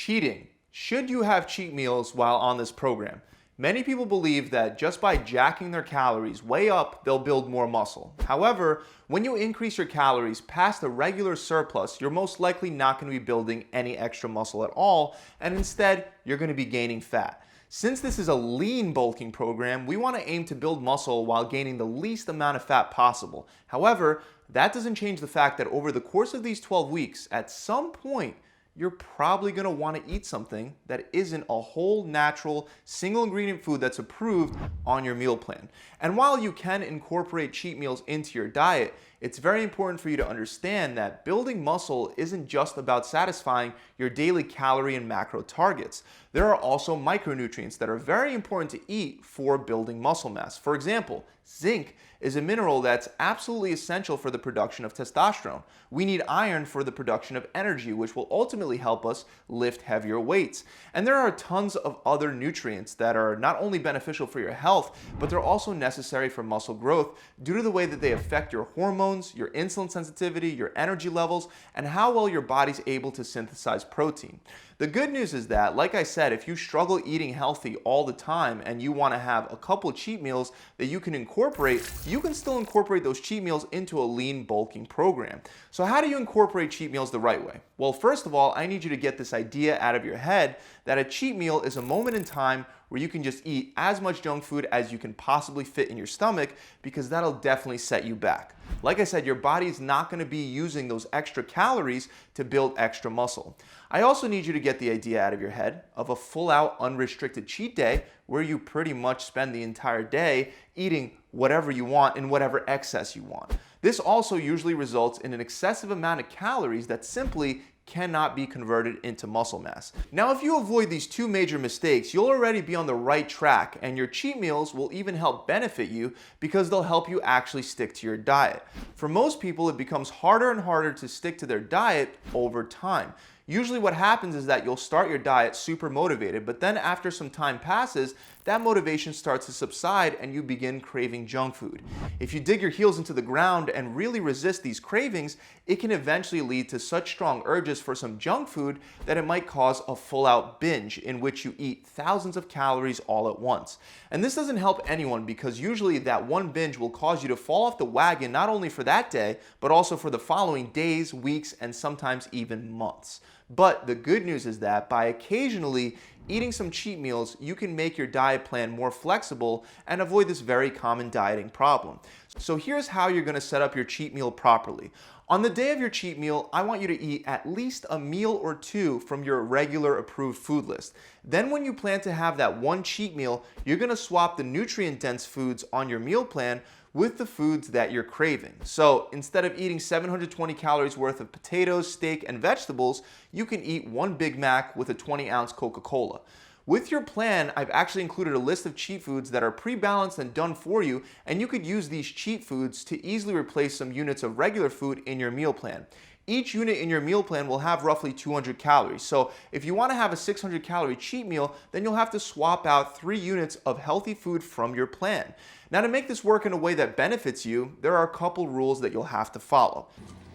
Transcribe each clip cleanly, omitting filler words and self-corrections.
Cheating. Should you have cheat meals while on this program? Many people believe that just by jacking their calories way up, they'll build more muscle. However, when you increase your calories past the regular surplus, you're most likely not going to be building any extra muscle at all, and instead, you're going to be gaining fat. Since this is a lean bulking program, we want to aim to build muscle while gaining the least amount of fat possible. However, that doesn't change the fact that over the course of these 12 weeks, at some point, you're probably going to want to eat something that isn't a whole natural single ingredient food that's approved on your meal plan. And while you can incorporate cheat meals into your diet, it's very important for you to understand that building muscle isn't just about satisfying your daily calorie and macro targets. There are also micronutrients that are very important to eat for building muscle mass. For example, zinc is a mineral that's absolutely essential for the production of testosterone. We need iron for the production of energy, which will ultimately help us lift heavier weights. And there are tons of other nutrients that are not only beneficial for your health, but they're also necessary for muscle growth due to the way that they affect your hormones, your insulin sensitivity, your energy levels, and how well your body's able to synthesize protein. The good news is that, like I said, if you struggle eating healthy all the time and you want to have a couple cheat meals that you can incorporate, you can still incorporate those cheat meals into a lean bulking program. So how do you incorporate cheat meals the right way? Well, first of all, I need you to get this idea out of your head that a cheat meal is a moment in time where you can just eat as much junk food as you can possibly fit in your stomach, because that'll definitely set you back. Like I said, your body is not going to be using those extra calories to build extra muscle. I also need you to get the idea out of your head of a full-out unrestricted cheat day where you pretty much spend the entire day eating whatever you want in whatever excess you want. This also usually results in an excessive amount of calories that simply cannot be converted into muscle mass. Now, if you avoid these two major mistakes, you'll already be on the right track, and your cheat meals will even help benefit you because they'll help you actually stick to your diet. For most people, it becomes harder and harder to stick to their diet over time. Usually what happens is that you'll start your diet super motivated, but then after some time passes, that motivation starts to subside and you begin craving junk food. If you dig your heels into the ground and really resist these cravings, it can eventually lead to such strong urges for some junk food that it might cause a full-out binge in which you eat thousands of calories all at once. And this doesn't help anyone because usually that one binge will cause you to fall off the wagon not only for that day, but also for the following days, weeks, and sometimes even months. But the good news is that by occasionally eating some cheat meals, you can make your diet plan more flexible and avoid this very common dieting problem. So here's how you're going to set up your cheat meal properly. On the day of your cheat meal, I want you to eat at least a meal or two from your regular approved food list. Then when you plan to have that one cheat meal, you're going to swap the nutrient-dense foods on your meal plan with the foods that you're craving. So instead of eating 720 calories worth of potatoes, steak, and vegetables, you can eat one Big Mac with a 20-ounce Coca-Cola. With your plan, I've actually included a list of cheat foods that are pre-balanced and done for you, and you could use these cheat foods to easily replace some units of regular food in your meal plan. Each unit in your meal plan will have roughly 200 calories. So if you want to have a 600 calorie cheat meal, then you'll have to swap out 3 units of healthy food from your plan. Now, to make this work in a way that benefits you, there are a couple rules that you'll have to follow.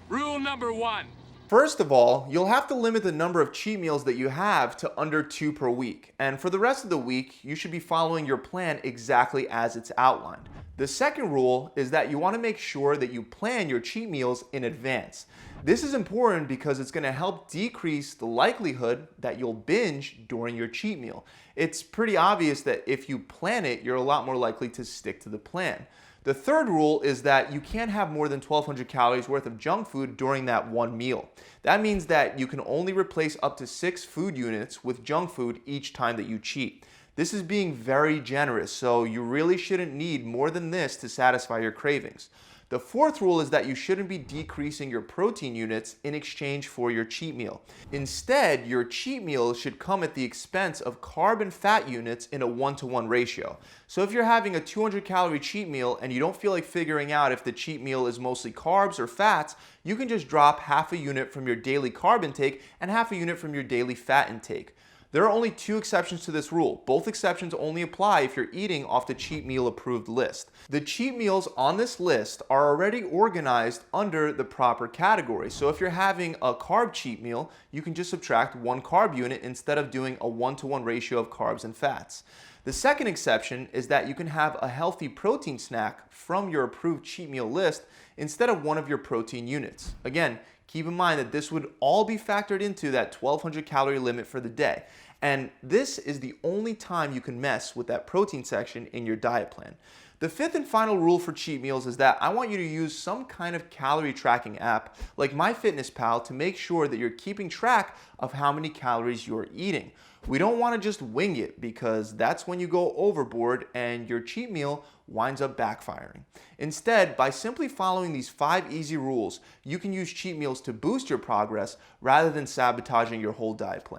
Rule number 1. First of all, you'll have to limit the number of cheat meals that you have to under 2 per week. And for the rest of the week, you should be following your plan exactly as it's outlined. The second rule is that you want to make sure that you plan your cheat meals in advance. This is important because it's going to help decrease the likelihood that you'll binge during your cheat meal. It's pretty obvious that if you plan it, you're a lot more likely to stick to the plan. The third rule is that you can't have more than 1,200 calories worth of junk food during that one meal. That means that you can only replace up to 6 food units with junk food each time that you cheat. This is being very generous, so you really shouldn't need more than this to satisfy your cravings. The fourth rule is that you shouldn't be decreasing your protein units in exchange for your cheat meal. Instead, your cheat meal should come at the expense of carb and fat units in a 1-to-1 ratio. So if you're having a 200 calorie cheat meal and you don't feel like figuring out if the cheat meal is mostly carbs or fats, you can just drop half a unit from your daily carb intake and half a unit from your daily fat intake. There are only 2 exceptions to this rule. Both exceptions only apply if you're eating off the cheat meal approved list. The cheat meals on this list are already organized under the proper category. So if you're having a carb cheat meal, you can just subtract 1 carb unit instead of doing a 1-to-1 ratio of carbs and fats. The second exception is that you can have a healthy protein snack from your approved cheat meal list instead of one of your protein units. Again, keep in mind that this would all be factored into that 1200 calorie limit for the day. And this is the only time you can mess with that protein section in your diet plan. The 5th and final rule for cheat meals is that I want you to use some kind of calorie tracking app like MyFitnessPal to make sure that you're keeping track of how many calories you're eating. We don't want to just wing it because that's when you go overboard and your cheat meal winds up backfiring. Instead, by simply following these 5 easy rules, you can use cheat meals to boost your progress rather than sabotaging your whole diet plan.